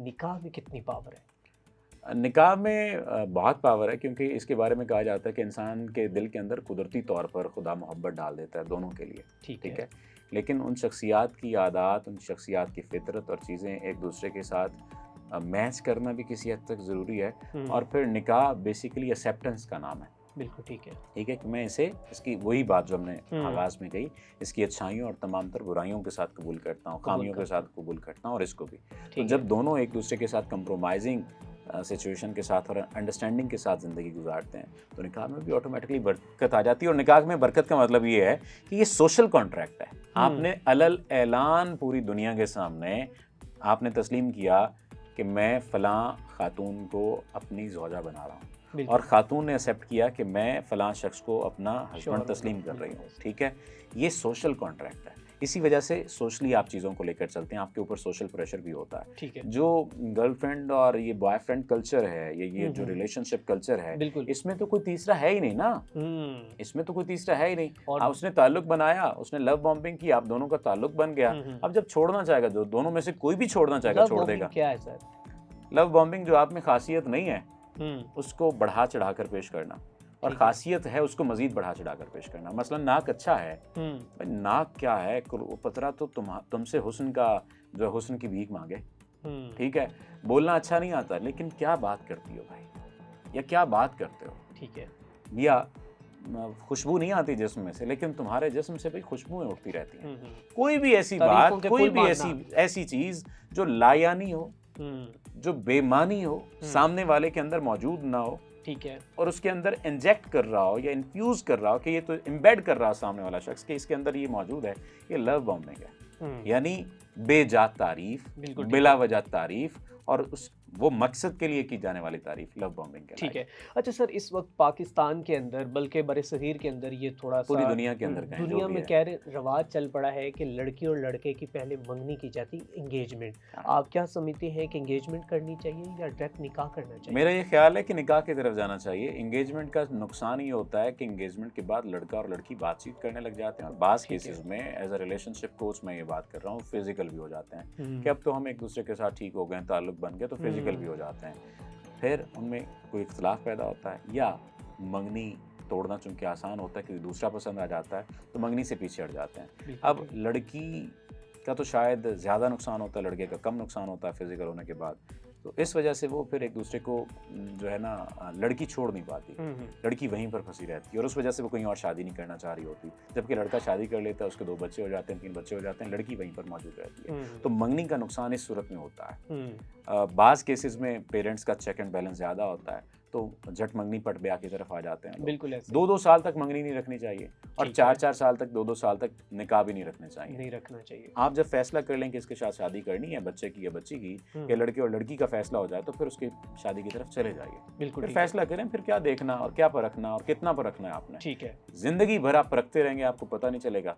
نکاح میں کتنی پاور ہے؟ نکاح میں بہت پاور ہے، کیونکہ اس کے بارے میں کہا جاتا ہے کہ انسان کے دل کے اندر قدرتی طور پر خدا محبت ڈال دیتا ہے دونوں کے لیے، ٹھیک ہے، لیکن ان شخصیات کی عادات، ان شخصیات کی فطرت اور چیزیں ایک دوسرے کے ساتھ میچ کرنا بھی کسی حد تک ضروری ہے، اور پھر نکاح بیسیکلی ایکسیپٹنس کا نام ہے. بالکل ٹھیک ہے کہ میں اسے اس کی وہی بات جو ہم نے آغاز میں کہی، اس کی اچھائیوں اور تمام تر برائیوں کے ساتھ قبول کرتا ہوں، خامیوں کے ساتھ قبول کرتا ہوں، اور اس کو بھی. تو جب دونوں ایک دوسرے کے ساتھ کمپرومائزنگ سچویشن کے ساتھ اور انڈرسٹینڈنگ کے ساتھ زندگی گزارتے ہیں تو نکاح میں بھی آٹومیٹکلی برکت آ جاتی ہے. اور نکاح میں برکت کا مطلب یہ ہے کہ یہ سوشل کانٹریکٹ ہے. آپ نے علل اعلان پوری دنیا کے سامنے آپ نے تسلیم کیا کہ میں فلاں خاتون کو اپنی زوجہ بنا رہا ہوں، اور خاتون نے ایکسیپٹ کیا کہ میں فلاں شخص کو اپنا ہسبینڈ تسلیم کر رہی ہوں. ٹھیک ہے، یہ سوشل کانٹریکٹ ہے. اسی وجہ سے سوشلی آپ چیزوں کو لے کر چلتے ہیں، آپ کے اوپر سوشل پریشر بھی ہوتا ہے. جو گرل فرینڈ اور یہ بوائے فرینڈ کلچر ہے، یہ جو ریلیشن شپ کلچر ہے، اس میں تو کوئی تیسرا ہے ہی نہیں نا، اس میں تو کوئی تیسرا ہے ہی نہیں. اس نے تعلق بنایا، اس نے لو بامبنگ کی، آپ دونوں کا تعلق بن گیا. اب جب چھوڑنا چاہے گا، دونوں میں سے کوئی بھی چھوڑنا چاہے گا چھوڑ دے گا. کیا ہے سر لو بامبنگ؟ جو آپ میں خاصیت نہیں ہے اس کو بڑھا چڑھا کر پیش کرنا، اور خاصیت ہے اس کو مزید بڑھا چڑھا کر پیش کرنا. مثلا ناک اچھا ہے، ناک کیا ہے، پترا تو تم سے حسن کا جو حسن کی بھیک مانگے. ٹھیک ہے، بولنا اچھا نہیں آتا، لیکن کیا بات کرتی ہو بھائی، یا کیا بات کرتے ہو. ٹھیک ہے، یا خوشبو نہیں آتی جسم میں سے، لیکن تمہارے جسم سے بھی خوشبوئیں اٹھتی رہتی ہیں. کوئی بھی ایسی بات، کوئی بھی ایسی چیز جو لایانی ہو، جو بے معنی ہو، سامنے والے کے اندر موجود نہ ہو، ٹھیک ہے، اور اس کے اندر انجیکٹ کر رہا ہو یا انفیوز کر رہا ہو کہ یہ تو امبیڈ کر رہا ہو سامنے والا شخص کہ اس کے اندر یہ موجود ہے، یہ لو بامبنگ ہے. یعنی بے جا تعریف، بلا وجہ تعریف، اور وہ مقصد کے لیے کی جانے والی تعریف لو بامبنگ ہے. ٹھیک ہے. اچھا سر، اس وقت پاکستان کے اندر بلکہ بر صغیر کے اندر یہ تھوڑا سا پوری دنیا کے اندر دنیا میں کہہ رہے رواج چل پڑا ہے کہ لڑکی اور لڑکے کی پہلے منگنی کی جاتی، انگیجمنٹ. آپ کیا سمجھتے ہیں کہ انگیجمنٹ کرنی چاہیے یا ڈائریکٹ نکاح کرنا چاہیے؟ میرا یہ خیال ہے کہ نکاح کی طرف جانا چاہیے. انگیجمنٹ کا نقصان یہ ہوتا ہے کہ انگیجمنٹ کے بعد لڑکا اور لڑکی بات چیت کرنے لگ جاتے ہیں، اور بعض کیسز میں as a relation ship coach میں یہ بات کر رہا ہوں، فزیکل بھی ہو جاتے ہیں کہ اب تو ہم ایک دوسرے کے ساتھ ٹھیک ہو گئے، تعلق بن گیا، تو فزیکل بھی ہو جاتے ہیں. پھر ان میں کوئی اختلاف پیدا ہوتا ہے، یا منگنی توڑنا چونکہ آسان ہوتا ہے کہ دوسرا پسند آ جاتا ہے تو منگنی سے پیچھے ہٹ جاتے ہیں. اب لڑکی کا تو شاید زیادہ نقصان ہوتا ہے، لڑکے کا کم نقصان ہوتا ہے فزیکل ہونے کے بعد. تو اس وجہ سے وہ پھر ایک دوسرے کو جو ہے نا، لڑکی چھوڑ نہیں پاتی، لڑکی وہیں پر پھنسی رہتی ہے، اور اس وجہ سے وہ کہیں اور شادی نہیں کرنا چاہ رہی ہوتی. جبکہ لڑکا شادی کر لیتا ہے، اس کے 2 بچے ہو جاتے ہیں، 3 بچے ہو جاتے ہیں، لڑکی وہیں پر موجود رہتی ہے. تو منگنی کا نقصان اس صورت میں ہوتا ہے. بعض کیسز میں پیرنٹس کا چیک اینڈ بیلنس زیادہ ہوتا ہے تو جھٹ منگنی پٹ بیاہ کی طرف آ جاتے ہیں. بالکل ایسے 2 سال تک منگنی نہیں رکھنی چاہیے، اور 4 سال تک 2 سال تک نکاح بھی نہیں رکھنا چاہیے. آپ جب فیصلہ کر لیں کہ اس کے ساتھ شادی کرنی ہے، بچے کی یا بچی کی، یا لڑکے اور لڑکی کا فیصلہ ہو جائے، تو پھر اس کی شادی کی طرف چلے جائیے. بالکل فیصلہ کریں، پھر کیا دیکھنا اور کیا پرکھنا اور کتنا پرکھنا ہے آپ نے. ٹھیک ہے، زندگی بھر آپ پرکھتے رہیں گے، آپ کو پتہ نہیں چلے گا.